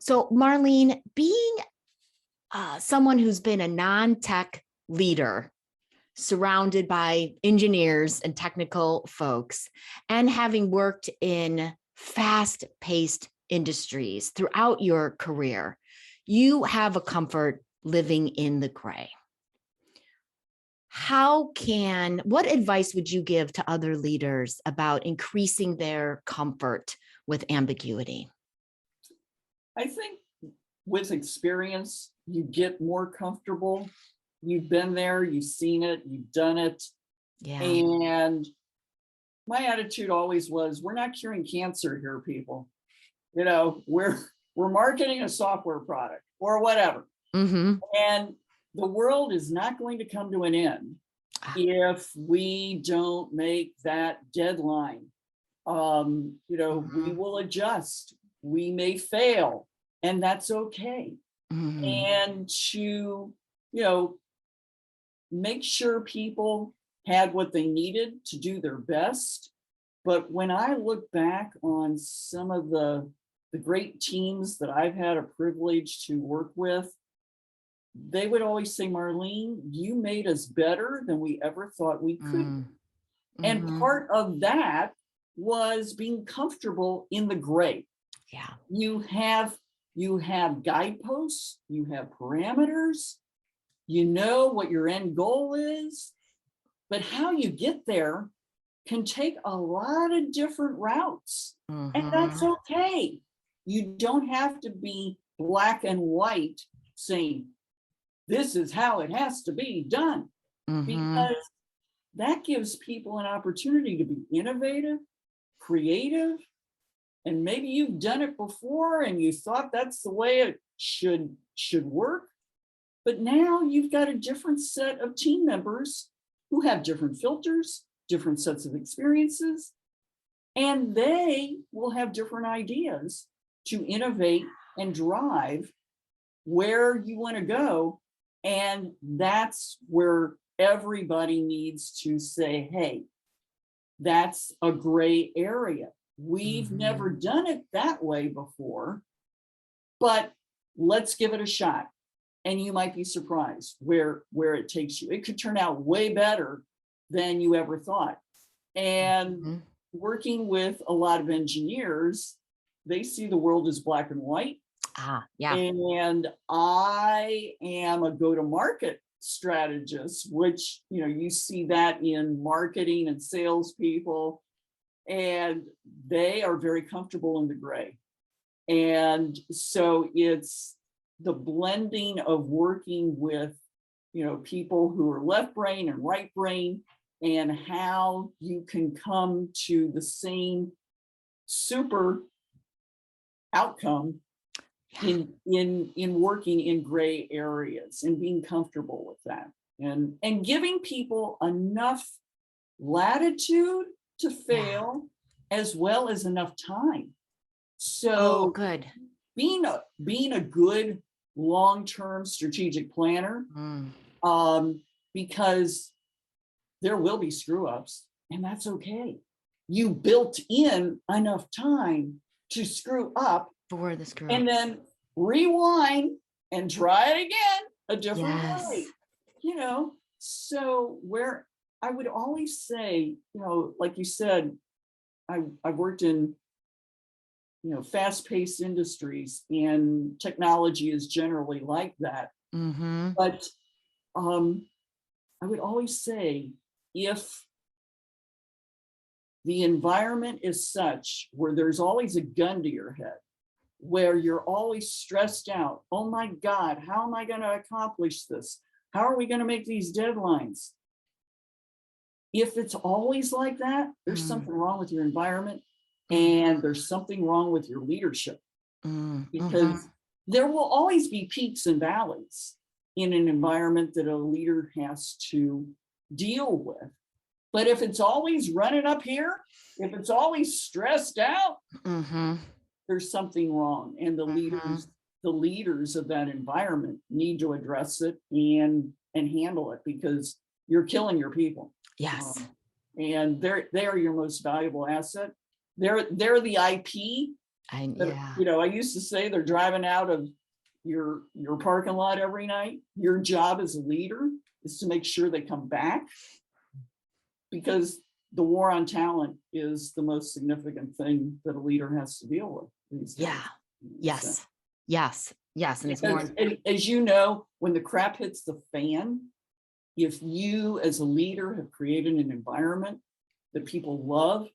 So Marlene, being someone who's been a non-tech leader, surrounded by engineers and technical folks, and having worked in fast-paced industries throughout your career, you have a comfort living in the gray. What advice would you give to other leaders about increasing their comfort with ambiguity? I think with experience, you get more comfortable. You've been there, you've seen it, you've done it. Yeah. And my attitude always was, we're not curing cancer here, people. You know, we're marketing a software product or whatever. Mm-hmm. And the world is not going to come to an end if we don't make that deadline. We will adjust. We may fail, and that's okay. Mm-hmm. And to, make sure people had what they needed to do their best. But when I look back on some of the great teams that I've had a privilege to work with, they would always say, Marlene, you made us better than we ever thought we could. Mm-hmm. And part of that was being comfortable in the gray. Yeah. You have guideposts, you have parameters, you know what your end goal is, but how you get there can take a lot of different routes. Mm-hmm. And that's okay. You don't have to be black and white saying, this is how it has to be done, because that gives people an opportunity to be innovative, creative, and maybe you've done it before and you thought that's the way it should work. But now you've got a different set of team members who have different filters, different sets of experiences, and they will have different ideas to innovate and drive where you want to go. And that's where everybody needs to say, hey, that's a gray area. We've never done it that way before, but let's give it a shot. And you might be surprised where it takes you. It could turn out way better than you ever thought. And working with a lot of engineers, they see the world as black and white. Yeah. And I am a go-to-market strategist, which, you see that in marketing and salespeople, and they are very comfortable in the gray. And so it's the blending of working with, people who are left brain and right brain, and how you can come to the same super outcome in working in gray areas and being comfortable with that, and giving people enough latitude to fail, as well as enough time. So good. Being a good long-term strategic planner, because there will be screw ups, and that's okay. You built in enough time to screw up For the screw and then rewind and try it again a different way. So where I would always say, like you said, I've worked in fast-paced industries, and technology is generally like that. But I would always say, if the environment is such where there's always a gun to your head, where you're always stressed out, oh my God, how am I going to accomplish this? How are we going to make these deadlines? If it's always like that, there's something wrong with your environment, and there's something wrong with your leadership, because there will always be peaks and valleys in an environment that a leader has to deal with. But if it's always running up here, if it's always stressed out, there's something wrong. And the leaders of that environment need to address it and handle it, because you're killing your people. Yes. And they are your most valuable asset. They're the IP Yeah. You know, I used to say they're driving out of your parking lot every night. Your job as a leader is to make sure they come back, because the war on talent is the most significant thing that a leader has to deal with these days. Yeah. Yes. Yes. Yes. And it's more. As you know, when the crap hits the fan, if you as a leader have created an environment that people love,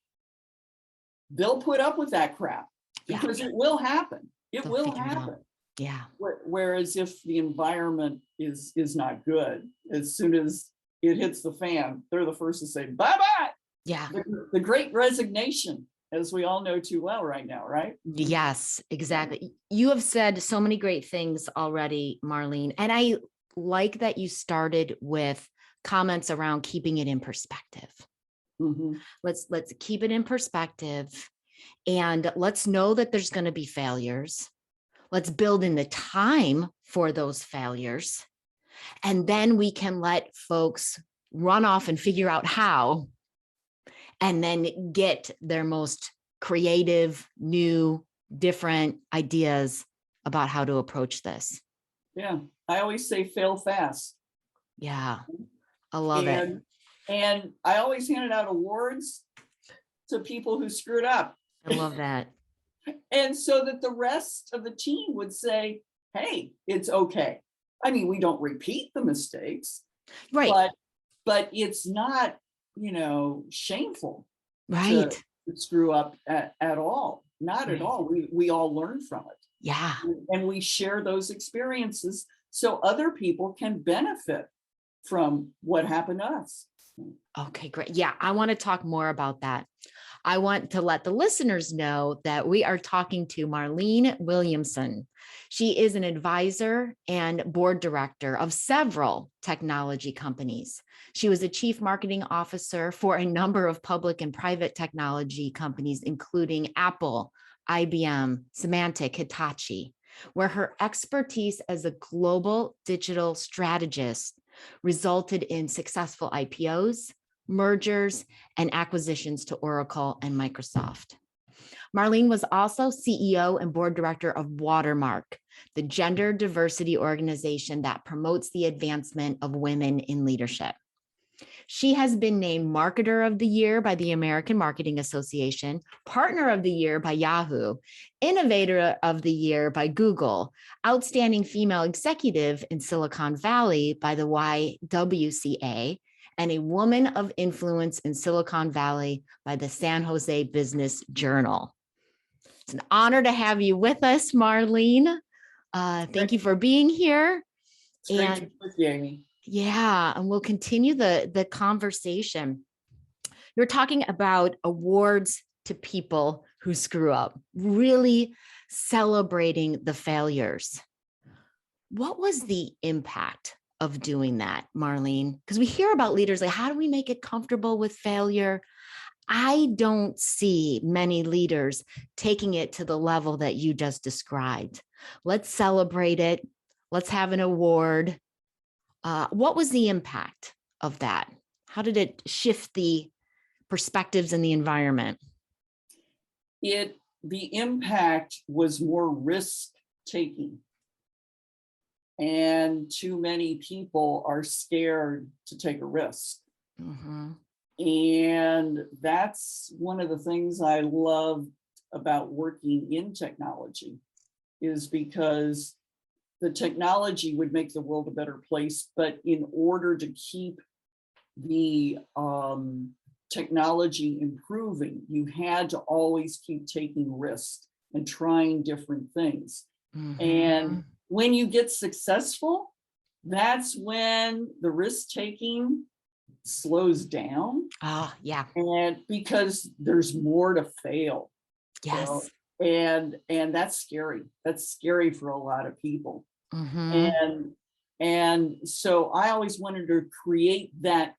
they'll put up with that crap, because it will happen. It They'll will figure it out. happen. Yeah. Whereas if the environment is not good, as soon as it hits the fan, they're the first to say bye-bye. Yeah. The great resignation, as we all know too well right now, right? Yes, exactly. You have said so many great things already, Marlene. And I like that you started with comments around keeping it in perspective. Mm-hmm. Let's keep it in perspective, and let's know that there's going to be failures. Let's build in the time for those failures. And then we can let folks run off and figure out how, and then get their most creative, new, different ideas about how to approach this. Yeah, I always say fail fast. Yeah, I love it. And I always handed out awards to people who screwed up. I love that. And so that the rest of the team would say, hey, it's okay. I mean, we don't repeat the mistakes, right? But it's not, you know, shameful, right? To screw up at all. Not right. At all. We all learn from it. Yeah. And we share those experiences so other people can benefit from what happened to us. Okay, great. Yeah, I want to talk more about that. I want to let the listeners know that we are talking to Marlene Williamson. She is an advisor and board director of several technology companies. She was a chief marketing officer for a number of public and private technology companies, including Apple, IBM, Symantec, Hitachi, where her expertise as a global digital strategist resulted in successful IPOs, mergers, and acquisitions to Oracle and Microsoft. Marlene was also CEO and board director of Watermark, the gender diversity organization that promotes the advancement of women in leadership. She has been named Marketer of the Year by the American Marketing Association, Partner of the Year by Yahoo, Innovator of the Year by Google, Outstanding Female Executive in Silicon Valley by the YWCA, and a Woman of Influence in Silicon Valley by the San Jose Business Journal. It's an honor to have you with us, Marlene. Thank you for being here. It's great to be with you, Amy. Yeah, and we'll continue the conversation. You're talking about awards to people who screw up, really celebrating the failures. What was the impact of doing that, Marlene? Because we hear about leaders like, how do we make it comfortable with failure? I don't see many leaders taking it to the level that you just described. Let's celebrate it. Let's have an award. What was the impact of that? How did it shift the perspectives in the environment? The impact was more risk taking. And too many people are scared to take a risk. Mm-hmm. And that's one of the things I love about working in technology, is because the technology would make the world a better place, but in order to keep the technology improving, you had to always keep taking risks and trying different things. Mm-hmm. And when you get successful, that's when the risk taking slows down. Yeah. And because there's more to fail. Yes. And that's scary. That's scary for a lot of people. Mm-hmm. And so I always wanted to create that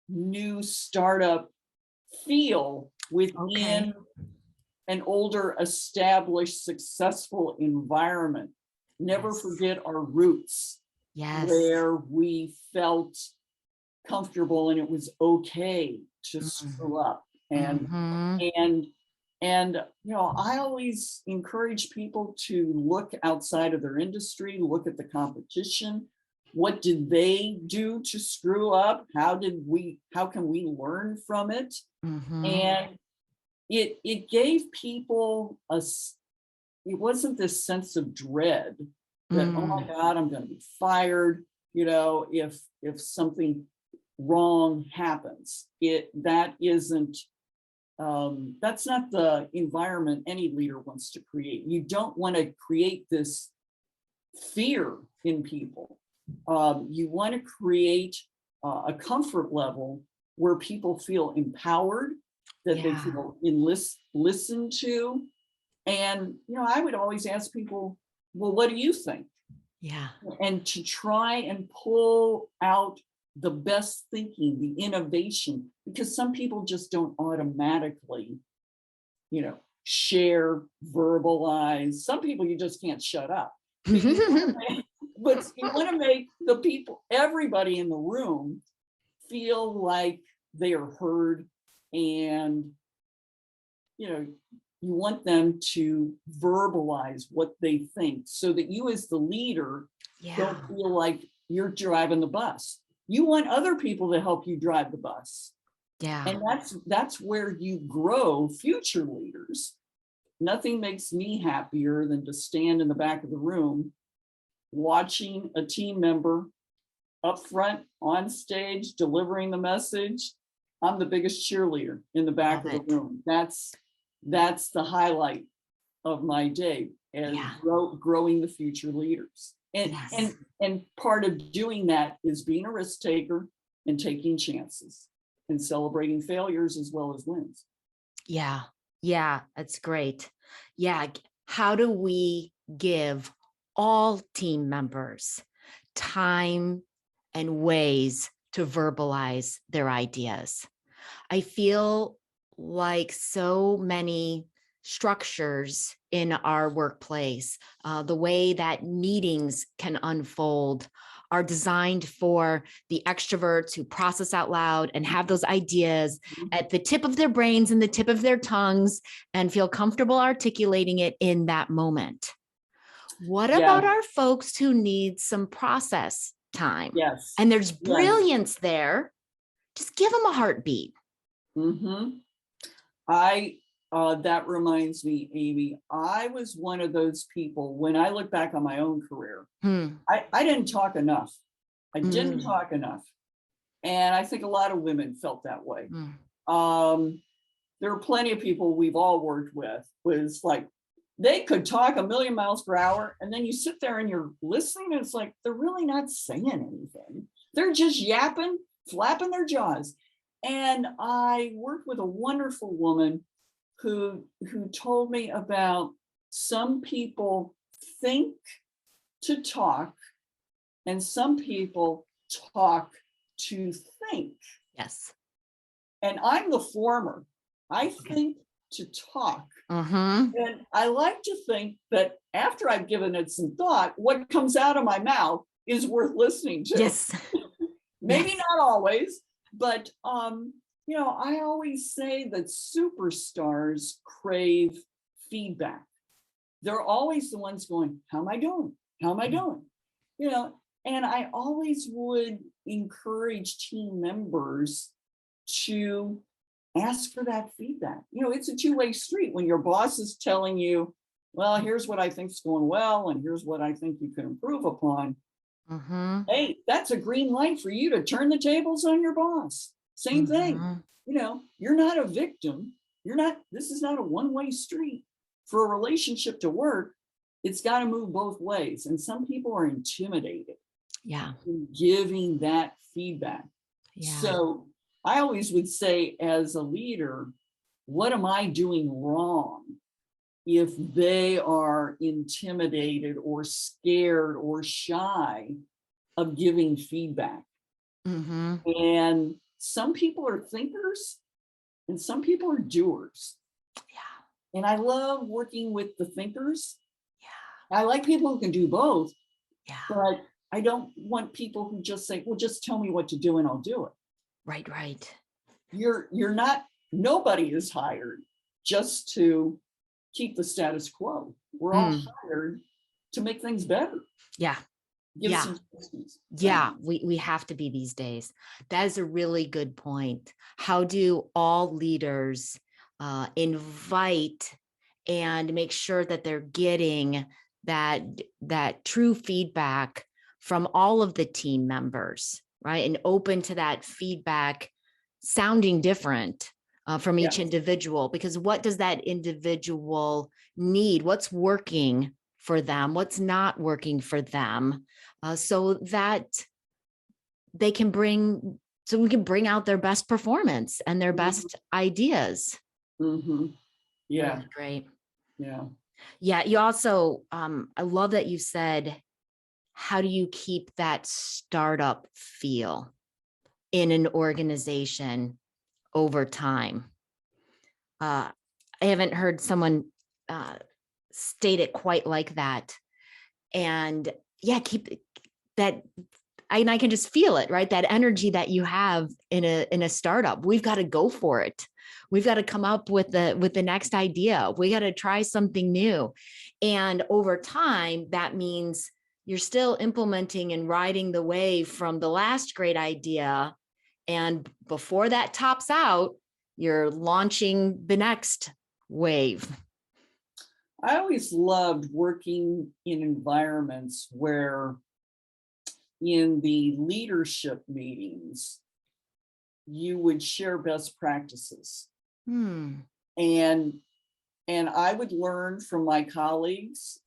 new startup feel within an older, established, successful environment. Never forget our roots. Yes. Where we felt comfortable and it was okay to screw up. And And, I always encourage people to look outside of their industry, look at the competition. What did they do to screw up? How can we learn from it? And it gave people it wasn't this sense of dread that, oh my God, I'm going to be fired, if something wrong happens. That's not the environment any leader wants to create. You don't want to create this fear in people. You want to create a comfort level where people feel empowered, that they feel listened to. And, I would always ask people, well, what do you think? Yeah. And to try and pull out the best thinking, the innovation, because some people just don't automatically, share, verbalize. Some people you just can't shut up. But you want to make the people, everybody in the room, feel like they are heard, and you want them to verbalize what they think, so that you as the leader don't feel like you're driving the bus. You want other people to help you drive the bus. Yeah. And that's where you grow future leaders. Nothing makes me happier than to stand in the back of the room watching a team member up front on stage delivering the message. I'm the biggest cheerleader in the back of the room. That's the highlight of my day, and growing the future leaders. And part of doing that is being a risk taker and taking chances and celebrating failures as well as wins. Yeah. Yeah. That's great. Yeah. How do we give all team members time and ways to verbalize their ideas? I feel like so many structures in our workplace, the way that meetings can unfold, are designed for the extroverts who process out loud and have those ideas at the tip of their brains and the tip of their tongues and feel comfortable articulating it in that moment. What about our folks who need some process time? Yes. And there's brilliance there. Just give them a heartbeat. That reminds me, Amy, I was one of those people, when I look back on my own career, I didn't talk enough. I didn't talk enough. And I think a lot of women felt that way. There are plenty of people we've all worked with, was like, they could talk a million miles per hour, and then you sit there and you're listening, and it's like, they're really not saying anything. They're just yapping, flapping their jaws. And I worked with a wonderful woman who told me about, some people think to talk and some people talk to think. Yes. And I'm the former. I think to talk. And I like to think that after I've given it some thought, what comes out of my mouth is worth listening to. Yes. Maybe not always, but I always say that superstars crave feedback. They're always the ones going, how am I doing? How am I doing? And I always would encourage team members to ask for that feedback. It's a two-way street. When your boss is telling you, well, here's what I think's going well, and here's what I think you can improve upon. Hey, that's a green light for you to turn the tables on your boss. Same thing. You're not a victim. This is not a one-way street. For a relationship to work, it's got to move both ways. And some people are intimidated in giving that feedback. So I always would say, as a leader, what am I doing wrong if they are intimidated or scared or shy of giving feedback? And some people are thinkers and some people are doers. And I love working with the thinkers. I like people who can do both. But I don't want people who just say, well, just tell me what to do and I'll do it. Right. You're not, nobody is hired just to keep the status quo. We're all Mm. hired to make things better. Yeah. Give Yeah. suggestions. Yeah, we have to be these days. That is a really good point. How do all leaders invite and make sure that they're getting that true feedback from all of the team members, right? And open to that feedback sounding different from each Yeah. individual, because what does that individual need? What's working for them? What's not working for them? So that they can bring, so we can bring out their best performance and their best ideas. Mhm. Yeah. Really great. Yeah. Yeah. You also, I love that you said, how do you keep that startup feel in an organization over time? I haven't heard someone state it quite like that. And yeah, keep that. And I can just feel it, right? That energy that you have in a startup. We've got to go for it. We've got to come up with the next idea. We got to try something new. And over time, that means you're still implementing and riding the wave from the last great idea. And before that tops out, you're launching the next wave. I always loved working in environments where in the leadership meetings, you would share best practices. And I would learn from my colleagues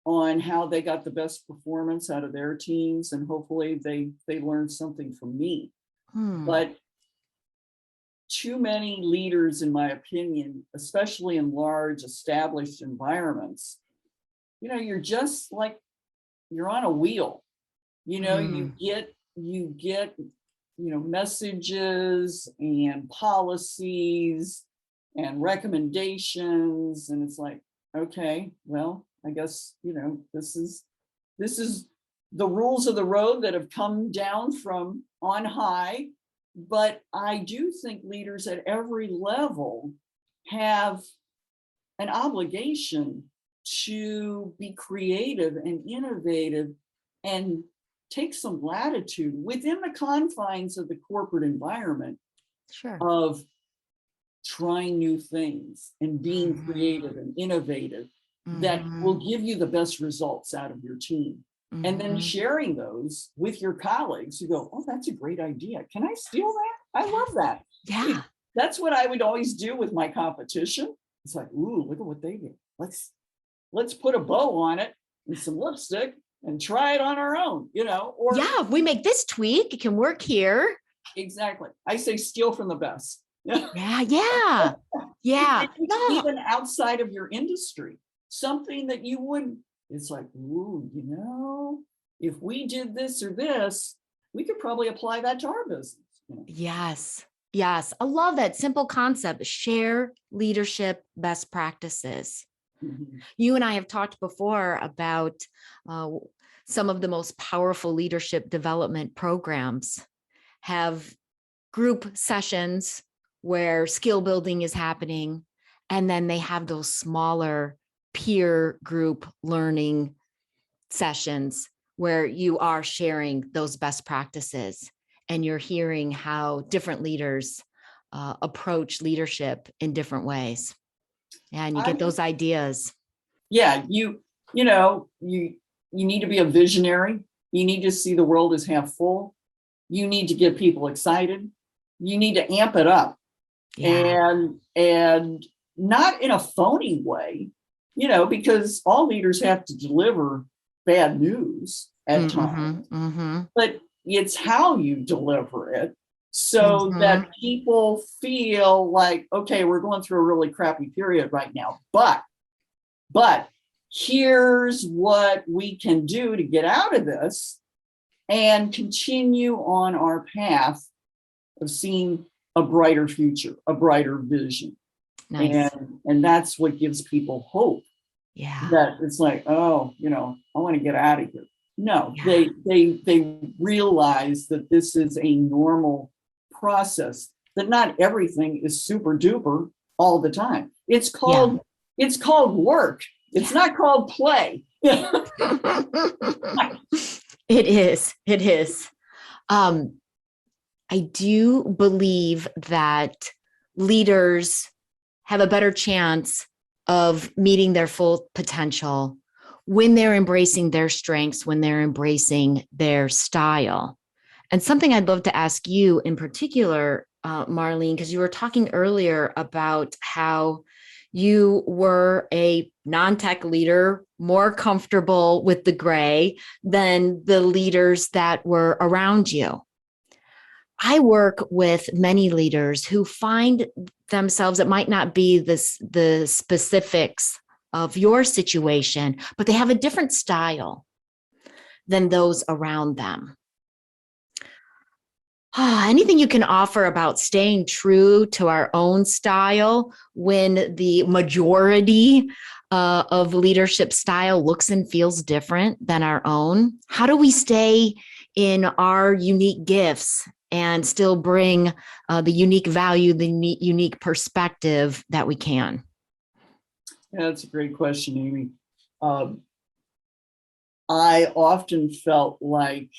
on how they got the best performance out of their teams, and hopefully they learned something from me. But too many leaders, in my opinion, especially in large established environments, you're just like, you're on a wheel. You get messages and policies and recommendations, and it's like, okay, well, I guess this is the rules of the road that have come down from on high. But I do think leaders at every level have an obligation to be creative and innovative and take some latitude within the confines of the corporate environment. Sure. Of trying new things and being creative and innovative that will give you the best results out of your team. And then sharing those with your colleagues who go, oh, that's a great idea. Can I steal that? I love that. Yeah. That's what I would always do with my competition. It's like, ooh, look at what they did. Let's put a bow on it and some lipstick and try it on our own, or yeah, if we make this tweak, it can work here. Exactly. I say steal from the best. Yeah. No. Even outside of your industry, something that you wouldn't, it's like, ooh, if we did this or this, we could probably apply that to our business. Yes. I love that simple concept. Share leadership best practices. You and I have talked before about some of the most powerful leadership development programs have group sessions where skill building is happening. And then they have those smaller peer group learning sessions where you are sharing those best practices and you're hearing how different leaders approach leadership in different ways. And you get those ideas. Yeah, you need to be a visionary. You need to see the world as half full. You need to get people excited. You need to amp it up. Yeah. And not in a phony way, because all leaders have to deliver bad news at times. But it's how you deliver it so that people feel like, okay, we're going through a really crappy period right now, but here's what we can do to get out of this and continue on our path of seeing a brighter future, a brighter vision. Nice. And that's what gives people hope. Yeah. That it's like, oh, I want to get out of here. No, yeah. They realize that this is a normal process, that not everything is super duper all the time. It's Yeah. called work. It's not called play. It is. It is. I do believe that leaders have a better chance of meeting their full potential when they're embracing their strengths, when they're embracing their style. And something I'd love to ask you in particular, Marlene, because you were talking earlier about how you were a non-tech leader, more comfortable with the gray than the leaders that were around you. I work with many leaders who find themselves, it might not be the specifics of your situation, but they have a different style than those around them. Anything you can offer about staying true to our own style when the majority of leadership style looks and feels different than our own? How do we stay in our unique gifts and still bring the unique value, the unique perspective that we can? Yeah, that's a great question, Amy. I often felt like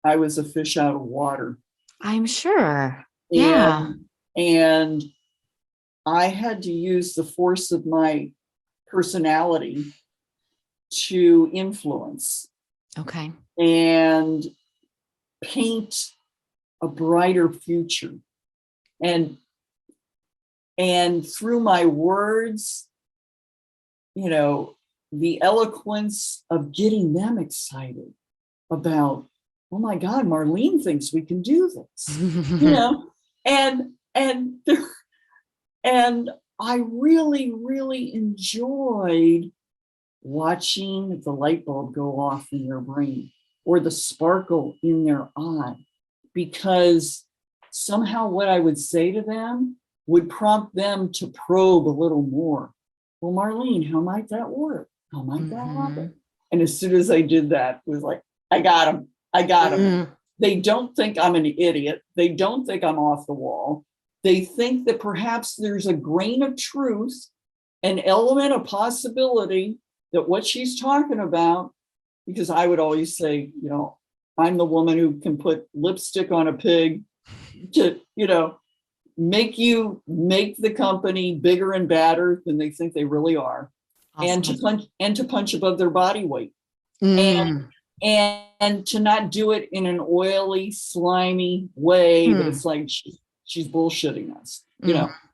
I was a fish out of water. I'm sure. Yeah. And I had to use the force of my personality to influence. Okay. And paint a brighter future. And through my words, the eloquence of getting them excited about, oh my God, Marlene thinks we can do this, and I really, really enjoyed watching the light bulb go off in their brain or the sparkle in their eye, because somehow what I would say to them would prompt them to probe a little more. Well, Marlene, how might that work? How might that happen? And as soon as I did that, it was like, I got them. I got them. They don't think I'm an idiot. They don't think I'm off the wall. They think that perhaps there's a grain of truth, an element of possibility that what she's talking about, because I would always say, I'm the woman who can put lipstick on a pig to, make the company bigger and badder than they think they really are. Awesome. and to punch above their body weight. And to not do it in an oily, slimy way that it's like she's bullshitting us,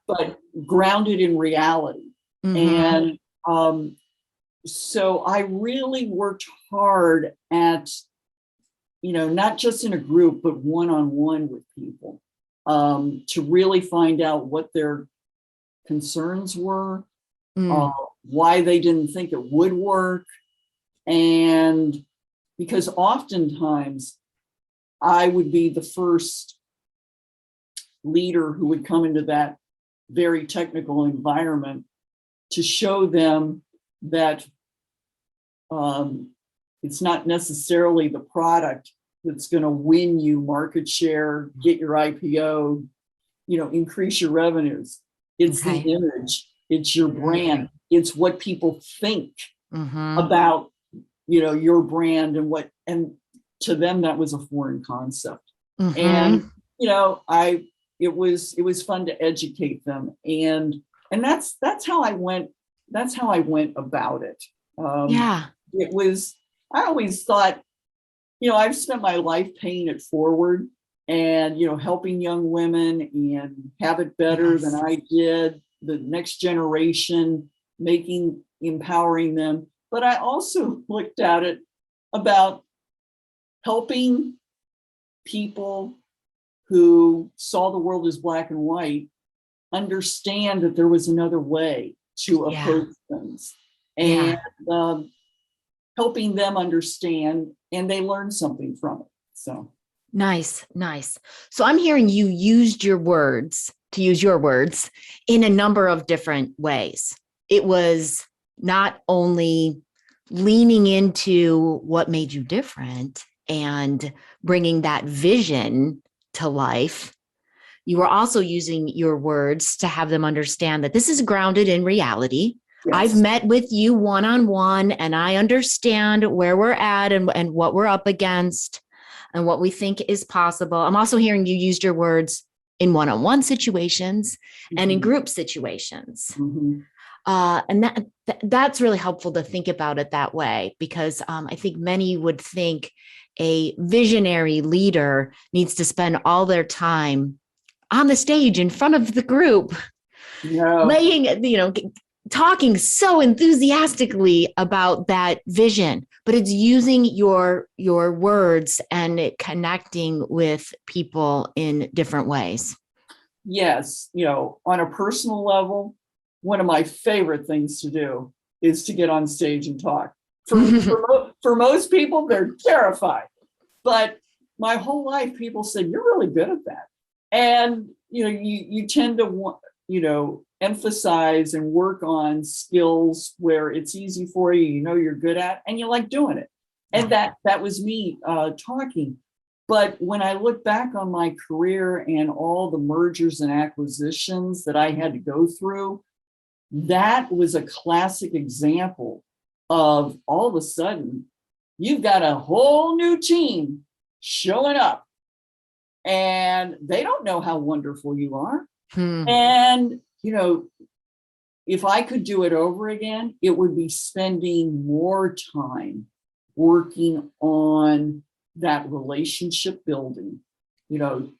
but grounded in reality. And so I really worked hard at, not just in a group, but one-on-one with people, to really find out what their concerns were, why they didn't think it would work. And because oftentimes I would be the first leader who would come into that very technical environment to show them that it's not necessarily the product that's going to win you market share, get your IPO, increase your revenues. It's the image, it's your brand, it's what people think about, your brand and to them that was a foreign concept. And it was fun to educate them, and that's how I went about it. It was, I always thought, I've spent my life paying it forward and, helping young women and have it better than I did, the next generation, empowering them. But I also looked at it about helping people who saw the world as black and white understand that there was another way to approach things, and helping them understand, and they learn something from it. So nice. So I'm hearing you used your words in a number of different ways. It was not only leaning into what made you different and bringing that vision to life. you were also using your words to have them understand that this is grounded in reality. Yes. I've met with you one-on-one, and I understand where we're at and what we're up against and what we think is possible. I'm also hearing you used your words in one-on-one situations and in group situations. And that's really helpful to think about it that way, because I think many would think a visionary leader needs to spend all their time on the stage in front of the group, talking so enthusiastically about that vision, but it's using your words and it connecting with people in different ways. Yes. On a personal level, one of my favorite things to do is to get on stage and talk. For most people, they're terrified. But my whole life, people said, you're really good at that. And, you tend to emphasize and work on skills where it's easy for you, you're good at, and you like doing it. And that was me talking. But when I look back on my career and all the mergers and acquisitions that I had to go through, that was a classic example of all of a sudden, you've got a whole new team showing up and they don't know how wonderful you are. And, if I could do it over again, it would be spending more time working on that relationship building,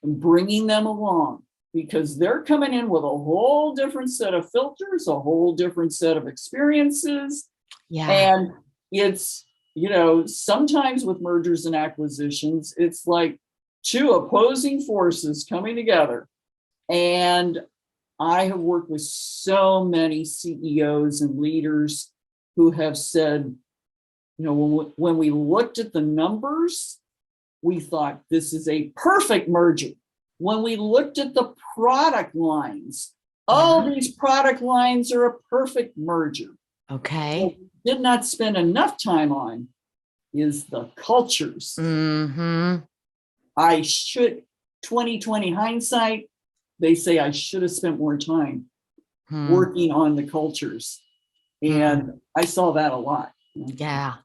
bringing them along, because they're coming in with a whole different set of filters, a whole different set of experiences. Yeah. And it's, sometimes with mergers and acquisitions, it's like two opposing forces coming together. And I have worked with so many CEOs and leaders who have said, when we looked at the numbers, we thought this is a perfect merger. When we looked at the product lines, these product lines are a perfect merger. Okay. What we did not spend enough time on is the cultures. 2020 hindsight, they say I should have spent more time working on the cultures. And I saw that a lot. Yeah.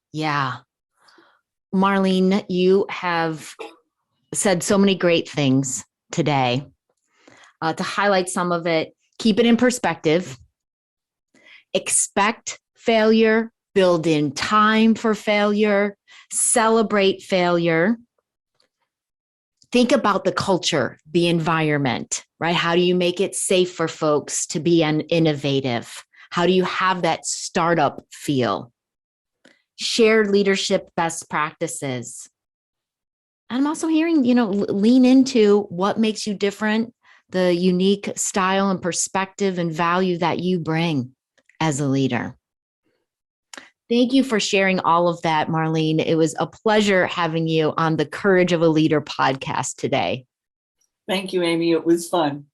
Marlene, you have said so many great things today. To highlight some of it, keep it in perspective. Expect failure, build in time for failure, celebrate failure. Think about the culture, the environment, right? How do you make it safe for folks to be innovative? How do you have that startup feel? Shared leadership best practices. And I'm also hearing, lean into what makes you different, the unique style and perspective and value that you bring as a leader. Thank you for sharing all of that, Marlene. It was a pleasure having you on the Courage of a Leader podcast today. Thank you, Amy. It was fun.